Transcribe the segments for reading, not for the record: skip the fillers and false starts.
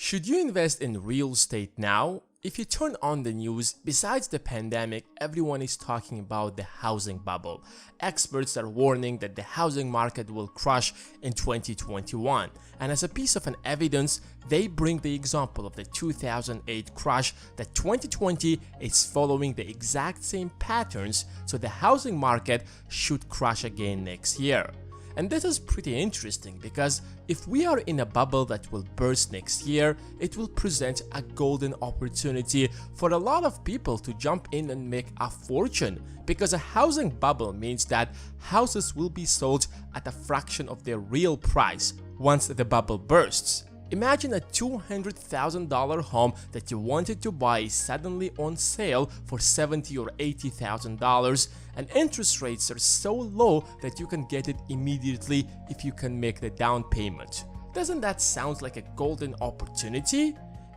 Should you invest in real estate now? If you turn on the news, besides the pandemic, everyone is talking about the housing bubble. Experts are warning that the housing market will crash in 2021. And as a piece of an evidence, they bring the example of the 2008 crash that 2020 is following the exact same patterns, so the housing market should crash again next year. And this is pretty interesting because if we are in a bubble that will burst next year, it will present a golden opportunity for a lot of people to jump in and make a fortune, because a housing bubble means that houses will be sold at a fraction of their real price once the bubble bursts. Imagine a $200,000 home that you wanted to buy is suddenly on sale for $70,000 or $80,000, and interest rates are so low that you can get it immediately if you can make the down payment. Doesn't that sound like a golden opportunity?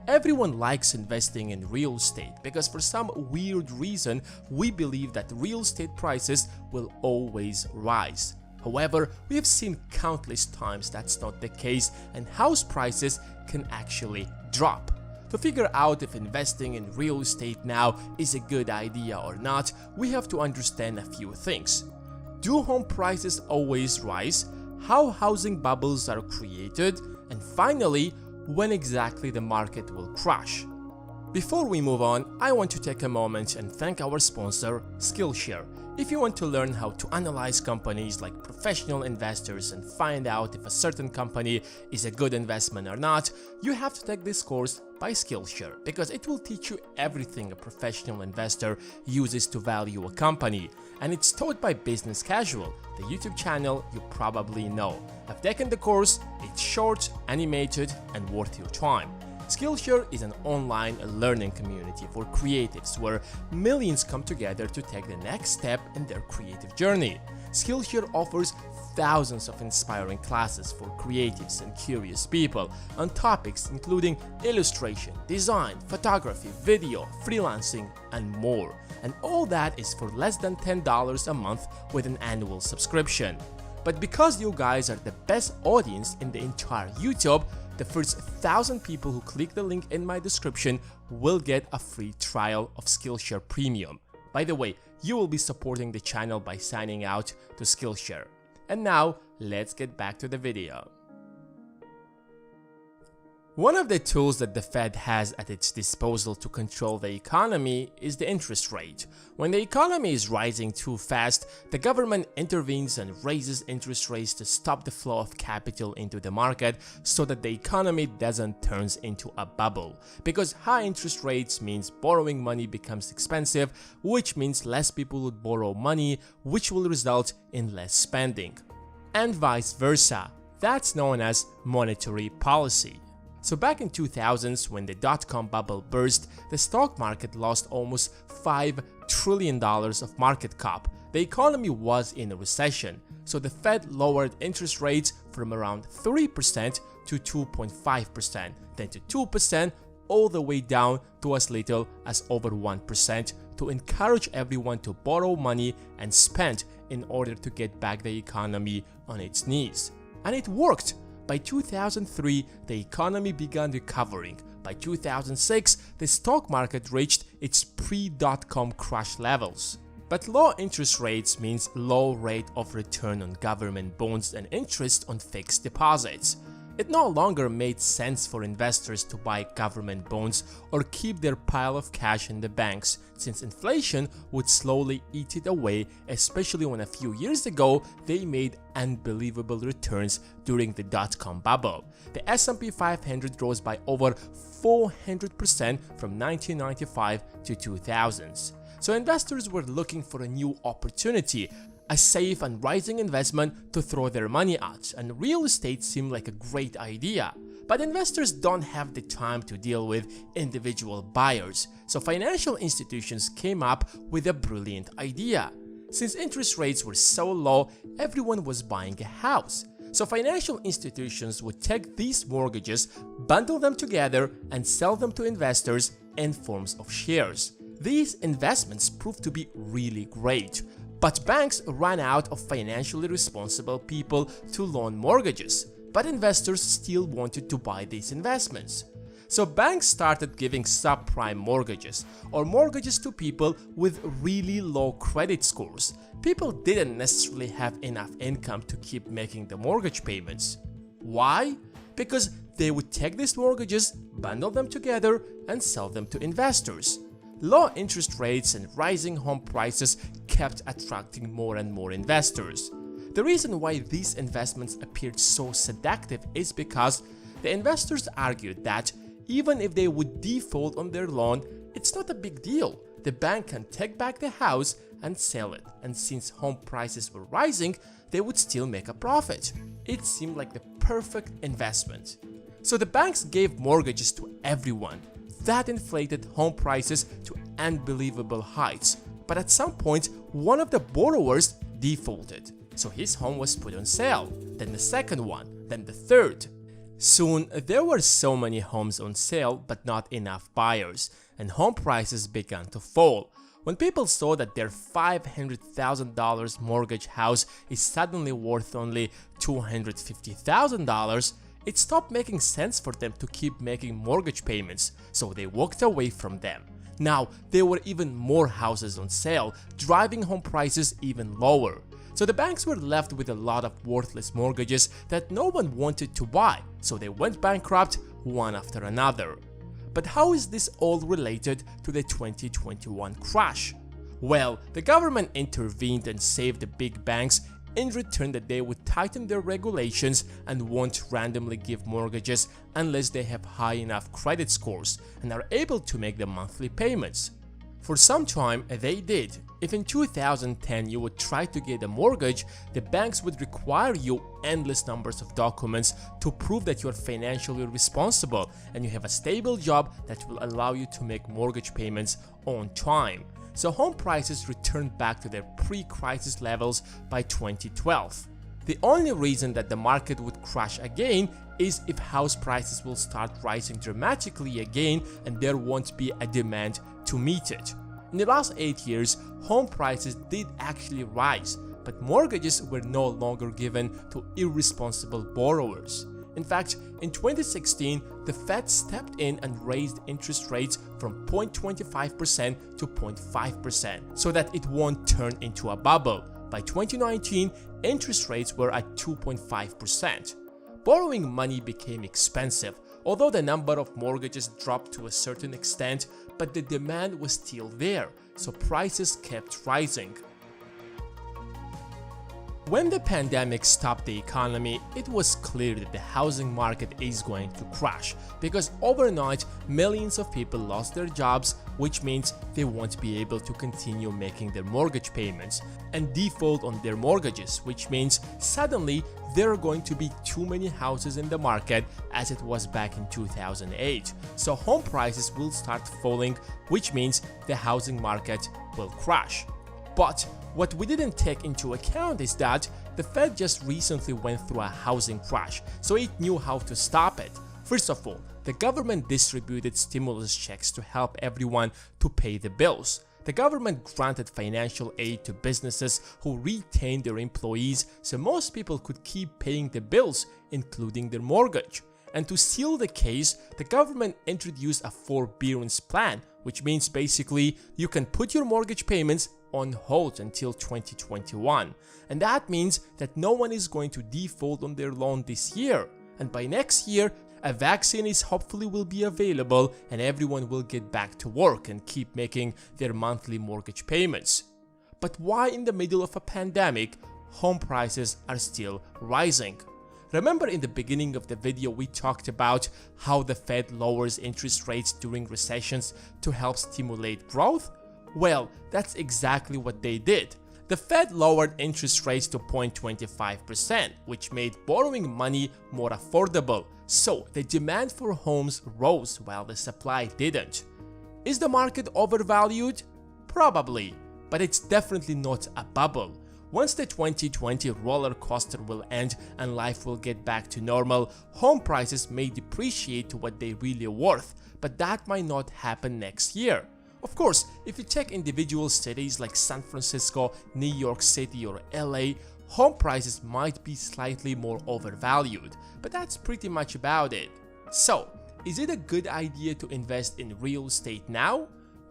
Everyone likes investing in real estate because for some weird reason we believe that real estate prices will always rise. However, we have seen countless times that's not the case, and house prices can actually drop. To figure out if investing in real estate now is a good idea or not, we have to understand a few things. Do home prices always rise? How housing bubbles are created? And finally, when exactly the market will crash? Before we move on, I want to take a moment and thank our sponsor, Skillshare. If you want to learn how to analyze companies like professional investors and find out if a certain company is a good investment or not, you have to take this course by Skillshare, because it will teach you everything a professional investor uses to value a company. And it's taught by Business Casual, the YouTube channel you probably know. I've taken the course, it's short, animated, and worth your time. Skillshare is an online learning community for creatives where millions come together to take the next step in their creative journey. Skillshare offers thousands of inspiring classes for creatives and curious people on topics including illustration, design, photography, video, freelancing, and more. And all that is for less than $10 a month with an annual subscription. But because you guys are the best audience in the entire YouTube, the first 1,000 people who click the link in my description will get a free trial of Skillshare Premium. By the way, you will be supporting the channel by signing out to Skillshare. And now, let's get back to the video. One of the tools that the Fed has at its disposal to control the economy is the interest rate. When the economy is rising too fast, the government intervenes and raises interest rates to stop the flow of capital into the market so that the economy doesn't turn into a bubble. Because high interest rates means borrowing money becomes expensive, which means less people would borrow money, which will result in less spending. And vice versa. That's known as monetary policy. So back in 2000s, when the dot-com bubble burst, the stock market lost almost $5 trillion of market cap. The economy was in a recession, so the Fed lowered interest rates from around 3% to 2.5%, then to 2%, all the way down to as little as over 1% to encourage everyone to borrow money and spend in order to get back the economy on its knees. And it worked! By 2003, the economy began recovering. By 2006, the stock market reached its pre-dot-com crash levels. But low interest rates means low rate of return on government bonds and interest on fixed deposits. It no longer made sense for investors to buy government bonds or keep their pile of cash in the banks, since inflation would slowly eat it away, especially when a few years ago they made unbelievable returns during the dot-com bubble. The S&P 500 rose by over 400% from 1995 to 2000s. So investors were looking for a new opportunity, a safe and rising investment to throw their money at, and real estate seemed like a great idea. But investors don't have the time to deal with individual buyers, so financial institutions came up with a brilliant idea. Since interest rates were so low, everyone was buying a house. So financial institutions would take these mortgages, bundle them together, and sell them to investors in forms of shares. These investments proved to be really great. But banks ran out of financially responsible people to loan mortgages, but investors still wanted to buy these investments. So banks started giving subprime mortgages, or mortgages to people with really low credit scores. People didn't necessarily have enough income to keep making the mortgage payments. Why? Because they would take these mortgages, bundle them together, and sell them to investors. Low interest rates and rising home prices kept attracting more and more investors. The reason why these investments appeared so seductive is because the investors argued that even if they would default on their loan, it's not a big deal. The bank can take back the house and sell it, and since home prices were rising, they would still make a profit. It seemed like the perfect investment. So the banks gave mortgages to everyone. That inflated home prices to unbelievable heights. But at some point, one of the borrowers defaulted. So his home was put on sale, then the second one, then the third. Soon, there were so many homes on sale but not enough buyers, and home prices began to fall. When people saw that their $500,000 mortgage house is suddenly worth only $250,000, it stopped making sense for them to keep making mortgage payments, so they walked away from them. Now, there were even more houses on sale, driving home prices even lower. So the banks were left with a lot of worthless mortgages that no one wanted to buy, so they went bankrupt one after another. But how is this all related to the 2021 crash? Well, the government intervened and saved the big banks in return that they would tighten their regulations and won't randomly give mortgages unless they have high enough credit scores and are able to make the monthly payments. For some time, they did. If in 2010 you would try to get a mortgage, the banks would require you endless numbers of documents to prove that you are financially responsible and you have a stable job that will allow you to make mortgage payments on time. So home prices returned back to their pre-crisis levels by 2012. The only reason that the market would crash again is if house prices will start rising dramatically again and there won't be a demand to meet it. In the last 8 years, home prices did actually rise, but mortgages were no longer given to irresponsible borrowers. In fact, in 2016, the Fed stepped in and raised interest rates from 0.25% to 0.5% so that it won't turn into a bubble. By 2019, interest rates were at 2.5%. Borrowing money became expensive, although the number of mortgages dropped to a certain extent, but the demand was still there, so prices kept rising. When the pandemic stopped the economy, it was clear that the housing market is going to crash because overnight millions of people lost their jobs, which means they won't be able to continue making their mortgage payments, and default on their mortgages, which means suddenly there are going to be too many houses in the market as it was back in 2008. So home prices will start falling, which means the housing market will crash. But what we didn't take into account is that the Fed just recently went through a housing crash, so it knew how to stop it. First of all, the government distributed stimulus checks to help everyone to pay the bills. The government granted financial aid to businesses who retained their employees so most people could keep paying the bills, including their mortgage. And to seal the case, the government introduced a forbearance plan, which means basically you can put your mortgage payments on hold until 2021. And that means that no one is going to default on their loan this year. And by next year, a vaccine is hopefully will be available and everyone will get back to work and keep making their monthly mortgage payments. But why in the middle of a pandemic, home prices are still rising? Remember in the beginning of the video we talked about how the Fed lowers interest rates during recessions to help stimulate growth? Well, that's exactly what they did. The Fed lowered interest rates to 0.25%, which made borrowing money more affordable, so the demand for homes rose while the supply didn't. Is the market overvalued? Probably, but it's definitely not a bubble. Once the 2020 roller coaster will end and life will get back to normal, home prices may depreciate to what they really are worth, but that might not happen next year. Of course, if you check individual cities like San Francisco, New York City or LA, home prices might be slightly more overvalued, but that's pretty much about it. So, Is it a good idea to invest in real estate now?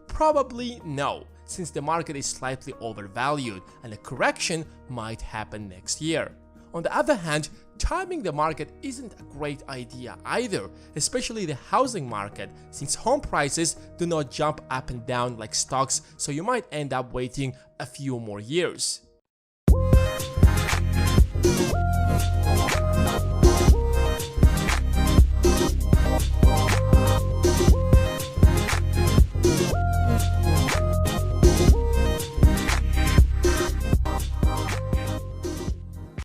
Probably no, since the market is slightly overvalued and a correction might happen next year. On the other hand, timing the market isn't a great idea either, especially the housing market, since home prices do not jump up and down like stocks, so you might end up waiting a few more years.